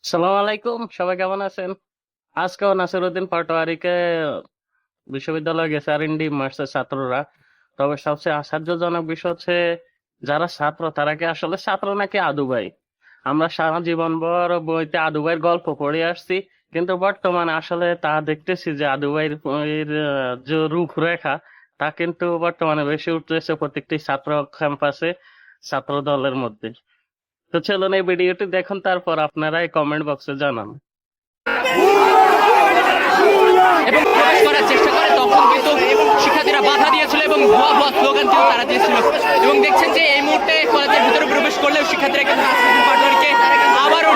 সালাম আলাইকুম, সবাই কেমন আছেন? আজকেও নাসিরউদ্দিন পাটোয়ারিকে বিশ্ববিদ্যালয়ে গেছে আর ইন্ডি মার্সের ছাত্ররা। তবে সবচেয়ে আশ্চর্যজনক বিষয় হচ্ছে যারা ছাত্র তারা কি আসলে ছাত্র নাকি আদু ভাই। আমরা সারা জীবন ভর বইতে আদু ভাইয়ের গল্প পড়ে আসছি, কিন্তু বর্তমানে আসলে তা দেখতেছি যে আদু ভাইয়ের যে রূপরেখা তা কিন্তু বর্তমানে বেশি উঠতেছে প্রত্যেকটি ছাত্র ক্যাম্পাসে, ছাত্র দলের মধ্যে। তো চলুন এই ভিডিওটি দেখুন, তারপর আপনারা এই কমেন্ট বক্সে জানান। এবং প্রবেশ করার চেষ্টা করে তখন কিন্তু শিক্ষার্থীরা বাধা দিয়েছিল এবং ভুয়া ভুয়া স্লোগান কিন্তু তারা দিয়েছিল। এবং দেখছেন যে এই মুহূর্তে কলেজের ভিতরে প্রবেশ করলেও শিক্ষার্থীরা কিন্তু নাসিরউদ্দিন পাটোয়ারিকে আবারও